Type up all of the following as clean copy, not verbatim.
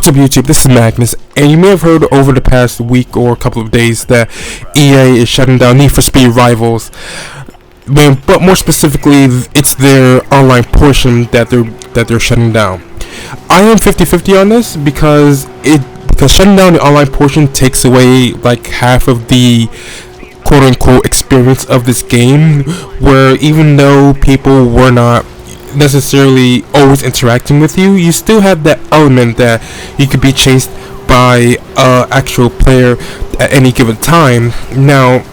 What's up YouTube, this is Magnus, and you may have heard over the past week or a couple of days that EA is shutting down Need for Speed Rivals, but more specifically, it's their online portion that they're shutting down. I am 50-50 on this because shutting down the online portion takes away like half of the quote-unquote experience of this game, where even though people were not necessarily always interacting with you, you still have that element that you could be chased by actual player at any given time. Now,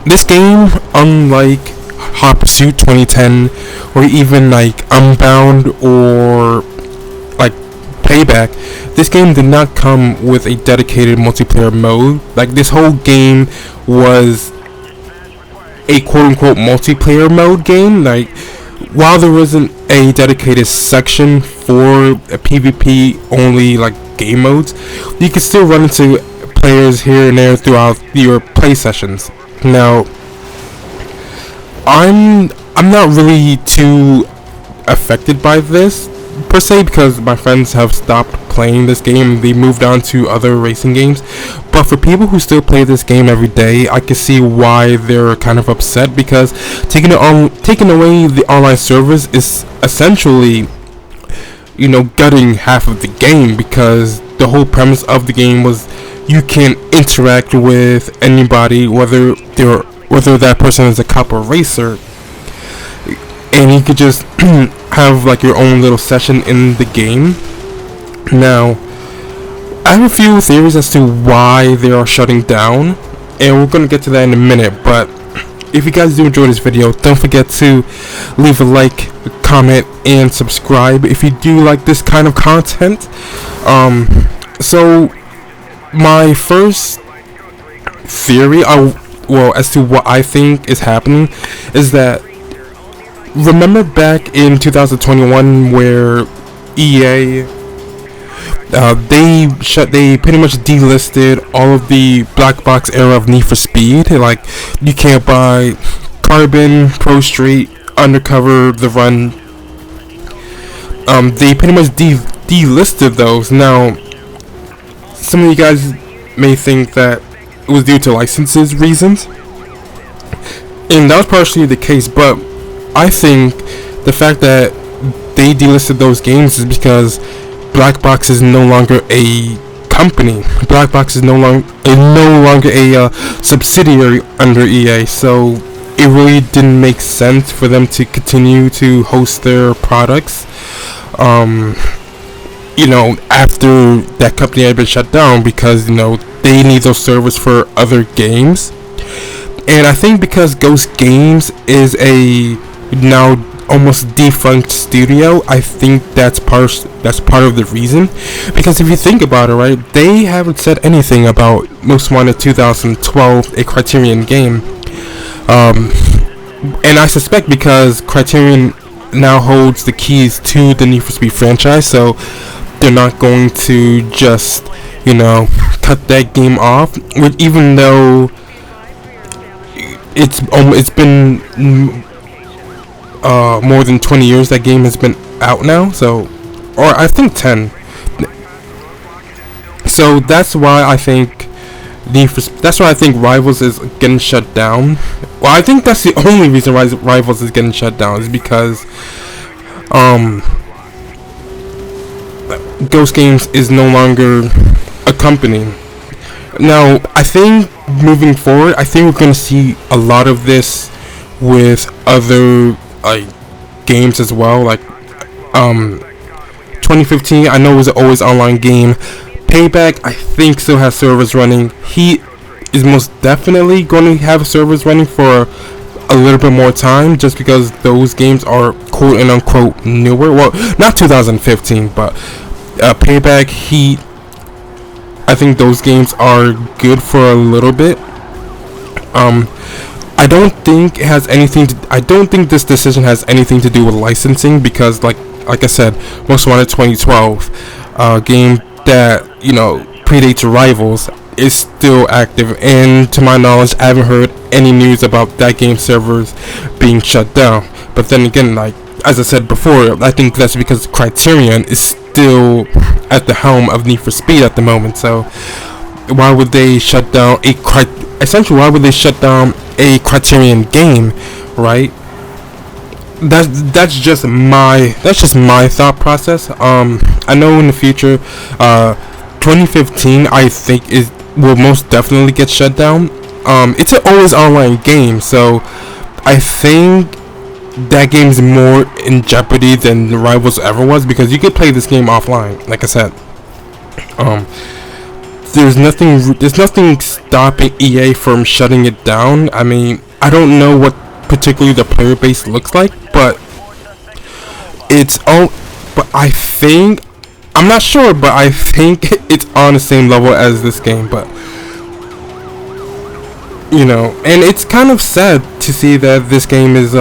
this game, unlike Hot Pursuit 2010 or even like Unbound or like Payback, this game did not come with a dedicated multiplayer mode. Like, this whole game was a quote-unquote multiplayer mode game. Like, while there wasn't a dedicated section for a PvP only like game modes, you can still run into players here and there throughout your play sessions. Now, I'm not really too affected by this per se because my friends have stopped playing this game. They moved on to other racing games. But for people who still play this game every day, I can see why they're kind of upset, because taking away the online servers is essentially, gutting half of the game, because the whole premise of the game was you can interact with anybody, whether that person is a cop or racer, and you could just have like your own little session in the game. Now, I have a few theories as to why they are shutting down, and we're going to get to that in a minute. But if you guys do enjoy this video, don't forget to leave a like, comment, and subscribe if you do like this kind of content. So my first theory, as to what I think is happening, is that, remember back in 2021 where EA they pretty much delisted all of the black box era of Need for Speed. Like, you can't buy Carbon, Pro Street, Undercover, The Run. They pretty much delisted those. Now, some of you guys may think that it was due to licenses reasons, and that was partially the case, but I think the fact that they delisted those games is because Black Box is no longer a company. Black Box is no longer a subsidiary under EA, so it really didn't make sense for them to continue to host their products after that company had been shut down, because they need those servers for other games. And I think because Ghost Games is a now almost defunct studio, I think that's part of the reason. Because if you think about it, right, they haven't said anything about Most Wanted 2012, a Criterion game, and I suspect because Criterion now holds the keys to the Need for Speed franchise, so they're not going to just cut that game off, even though it's been more than 20 years that game has been out now, or I think 10. So that's why I think Rivals is getting shut down. Well, I think that's the only reason why Rivals is getting shut down, is because Ghost Games is no longer a company. Now, I think moving forward, I think we're going to see a lot of this with other games as well. Like 2015, I know it was an always online game. Payback, I think, still has servers running. Heat is most definitely going to have servers running for a little bit more time, just because those games are quote and unquote newer. Well, not 2015, but Payback, Heat, I think those games are good for a little bit. I don't think this decision has anything to do with licensing, because like I said, Most Wanted 2012, game that predates Rivals, is still active, and to my knowledge, I haven't heard any news about that game servers being shut down. But then again, like, as I said before, I think that's because Criterion is still at the helm of Need for Speed at the moment. So why would they shut down essentially why would they shut down a Criterion game, right? That's just my thought process. I know in the future, 2015, I think will most definitely get shut down. It's an always online game, so I think that game's more in jeopardy than the Rivals ever was, because you could play this game offline. Like I said, there's nothing stopping EA from shutting it down. I mean, I don't know what particularly the player base looks like, but I think, I'm not sure, but I think it's on the same level as this game. But and it's kind of sad to see that this game is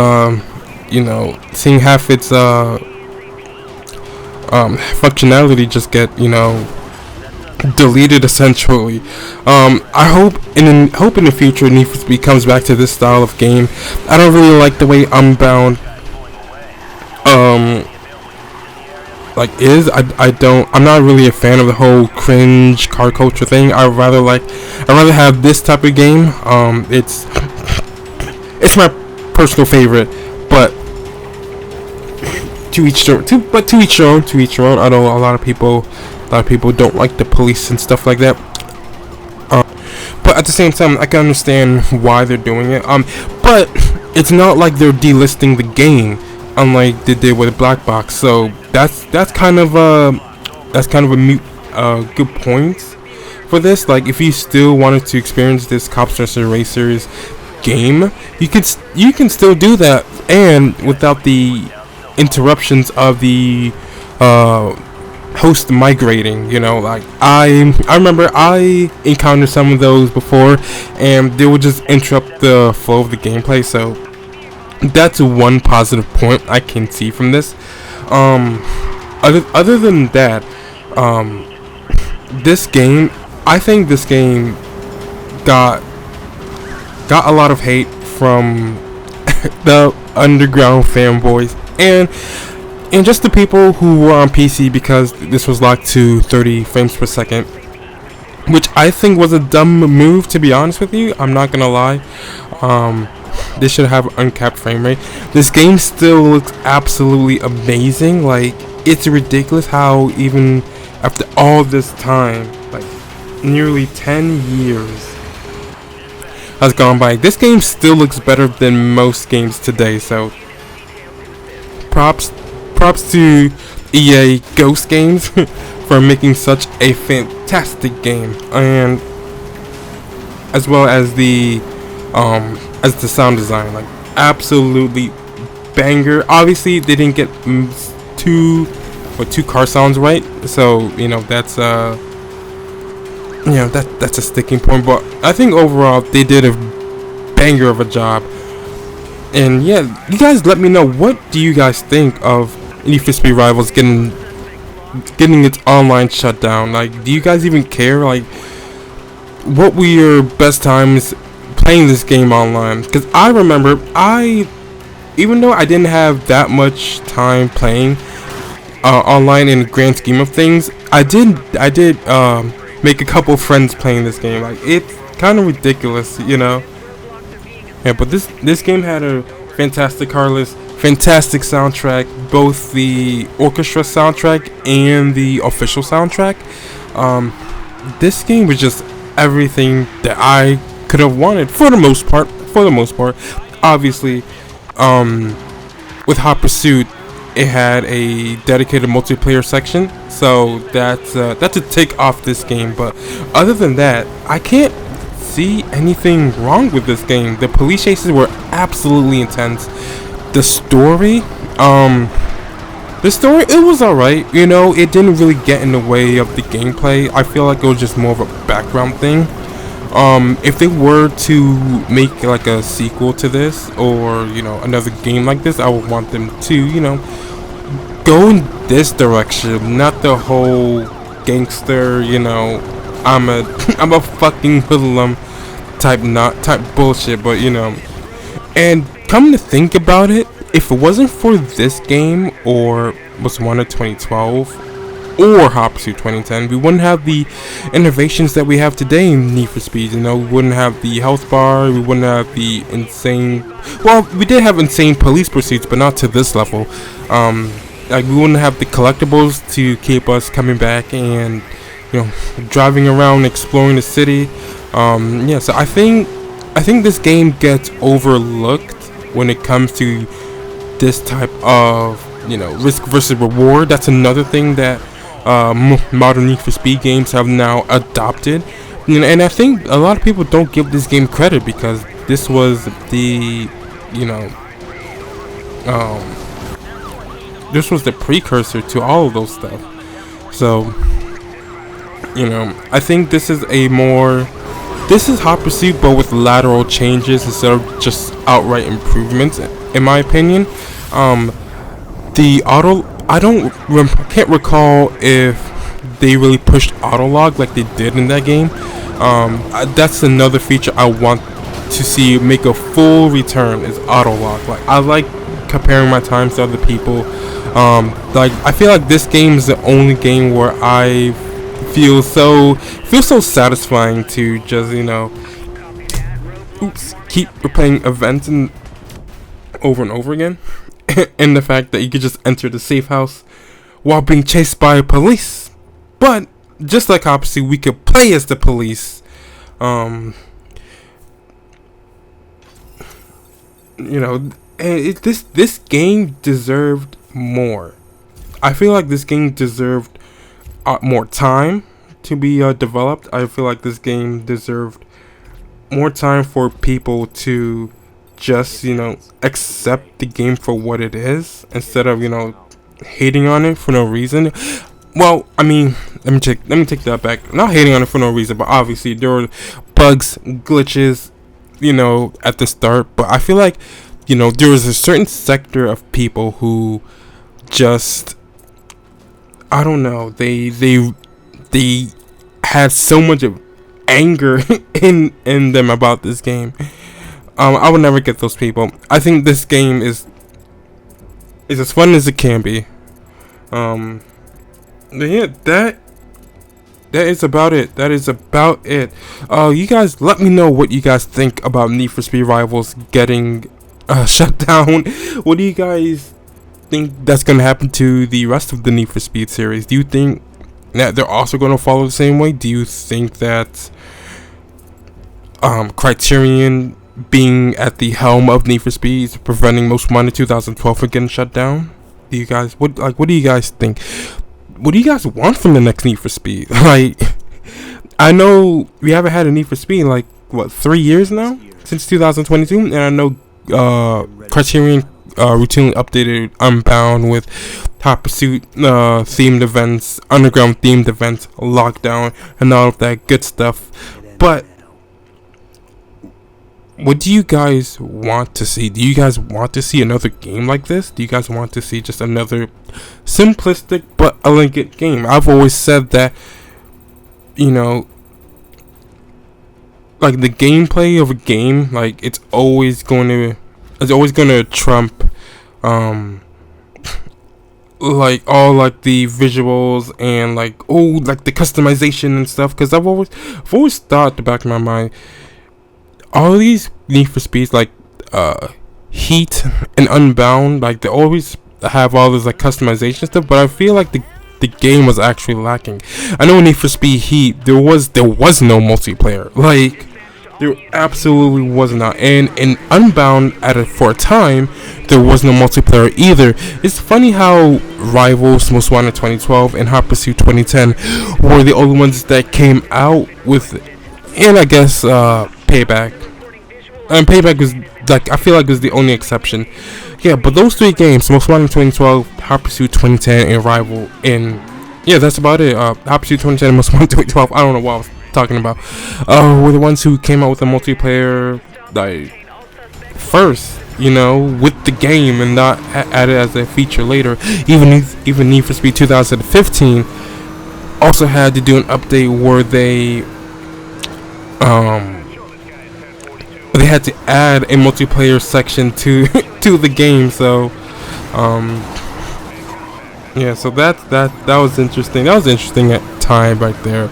seeing half its functionality just get deleted essentially. I hope in the future Need for Speed comes back to this style of game. I don't really like the way Unbound I'm not really a fan of the whole cringe car culture thing. I'd rather have this type of game. It's my personal favorite, but to each their own. I know a lot of people don't like the police and stuff like that. But at the same time, I can understand why they're doing it. But it's not like they're delisting the game, unlike they did with Black Box. So that's kind of a mute good point for this. Like, if you still wanted to experience this Cops vs Racers game, you can still do that, and without the interruptions of the host migrating. Like I remember I encountered some of those before, and they would just interrupt the flow of the gameplay. So that's one positive point I can see from this. Other than that, I think this game got a lot of hate from the underground fanboys and just the people who were on PC, because this was locked to 30 frames per second, which I think was a dumb move, to be honest with you. I'm not gonna lie. They should have uncapped frame rate. This game still looks absolutely amazing. Like, it's ridiculous how even after all this time, like nearly 10 years has gone by, this game still looks better than most games today. So props to EA Ghost Games for making such a fantastic game, and as well as the sound design, like absolutely banger. Obviously they didn't get two car sounds right, so that's that's a sticking point, but I think overall they did a banger of a job. And yeah, you guys let me know, what do you guys think of Need for Speed Rivals getting its online shutdown? Like, do you guys even care? Like, what were your best times playing this game online? Because I remember, even though I didn't have that much time playing online in the grand scheme of things, I did make a couple friends playing this game. Like, it's kind of ridiculous, Yeah, but this game had a fantastic car list, fantastic soundtrack, both the orchestra soundtrack and the official soundtrack. This game was just everything that I could have wanted for the most part. Obviously, with Hot Pursuit, it had a dedicated multiplayer section, so that's a tick off this game. But other than that, I can't see anything wrong with this game. The police chases were absolutely intense. The story, it was alright. It didn't really get in the way of the gameplay. I feel like it was just more of a background thing. If they were to make like a sequel to this, or another game like this, I would want them to go in this direction, not the whole gangster, I'm a fucking hoodlum type bullshit. But and come to think about it, if it wasn't for this game or Most Wanted 2012 or Hot Pursuit 2010, we wouldn't have the innovations that we have today in Need for Speed. You know, we wouldn't have the health bar, we wouldn't have the insane. Well, we did have insane police pursuits, but not to this level. Like we wouldn't have the collectibles to keep us coming back and driving around, exploring the city. Yeah, so I think this game gets overlooked when it comes to this type of risk versus reward. That's another thing that modern Need for Speed games have now adopted, and I think a lot of people don't give this game credit because this was the this was the precursor to all of those stuff. So I think this is Hot Pursuit but with lateral changes instead of just outright improvements, in my opinion. The auto, I can't recall if they really pushed autolog like they did in that game. That's another feature I want to see make a full return, is autolog. Like I like comparing my times to other people. Like I feel like this game is the only game where I feel so satisfying to just keep replaying events and over again. And the fact that you could just enter the safe house while being chased by police. But just like Hot Pursuit, we could play as the police. This game deserved more. I feel like this game deserved more time to be developed. I feel like this game deserved more time for people to just accept the game for what it is instead of hating on it for no reason. Well, I mean, let me take that back. Not hating on it for no reason, but obviously there were bugs, glitches, at the start. But I feel like there was a certain sector of people who just, I don't know, they had so much of anger in them about this game. I would never get those people. I think this game is as fun as it can be. Yeah, that is about it. You guys, let me know what you guys think about Need for Speed Rivals getting shut down. What do you guys think that's gonna happen to the rest of the Need for Speed series? Do you think that they're also gonna follow the same way? Do you think that Criterion being at the helm of Need for Speed is preventing Most Wanted 2012 from getting shut down? Do you guys what do you guys think? What do you guys want from the next Need for Speed? Like, I know we haven't had a Need for Speed in 3 years now, since 2022, and I know Criterion routinely updated Unbound with Hot Pursuit themed events, underground themed events, lockdown, and all of that good stuff. But what do you guys want to see? Do you guys want to see another game like this? Do you guys want to see just another simplistic but elegant game? I've always said that, like the gameplay of a game, it's always going to trump all the visuals and the customization and stuff. Because I've always thought at the back of my mind, all these Need for Speeds Heat and Unbound, they always have all this customization stuff, but I feel like the game was actually lacking. I know in Need for Speed Heat there was no multiplayer. There absolutely was not. And in Unbound for a time there was no multiplayer either. It's funny how Rivals, Most Wanted 2012, and Hot Pursuit 2010 were the only ones that came out with, and I guess Payback. And Payback was I feel like was the only exception. Yeah, but those three games, Most Wanted 2012, Hot Pursuit 2010, and Rival, and yeah, that's about it. Hot Pursuit 2010 and Most Wanted 2012, I don't know what I was talking about, were the ones who came out with a multiplayer first, with the game, and not added as a feature later. Even Need for Speed 2015 also had to do an update where they had to add a multiplayer section to to the game. So yeah, so that was interesting. That was interesting at time right there.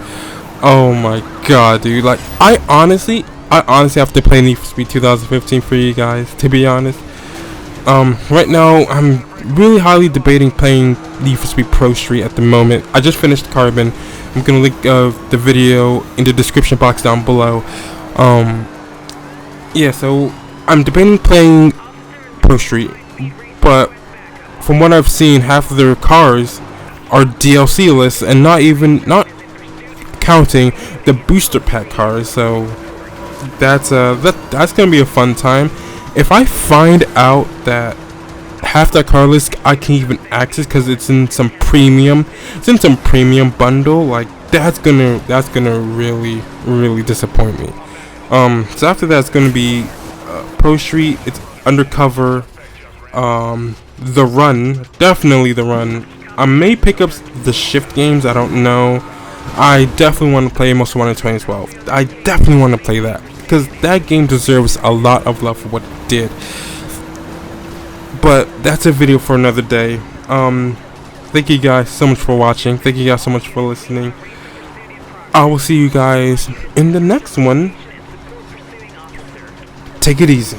Oh my god, dude! Like I honestly have to play Need for Speed 2015 for you guys. To be honest, right now I'm really highly debating playing Need for Speed Pro Street at the moment. I just finished Carbon. I'm gonna link the video in the description box down below. Yeah, so I'm debating playing Pro Street, but from what I've seen, half of their cars are DLC lists, and not counting the booster pack cars. So that's gonna be a fun time. If I find out that half that car list I can't even access because it's in some premium bundle, like that's gonna really disappoint me. So after that, it's gonna be Pro Street. It's Undercover. The Run, definitely The Run. I may pick up the Shift games, I don't know. I definitely want to play Most Wanted 2012. I definitely want to play that, because that game deserves a lot of love for what it did. But that's a video for another day. Thank you guys so much for watching. Thank you guys so much for listening. I will see you guys in the next one. Take it easy.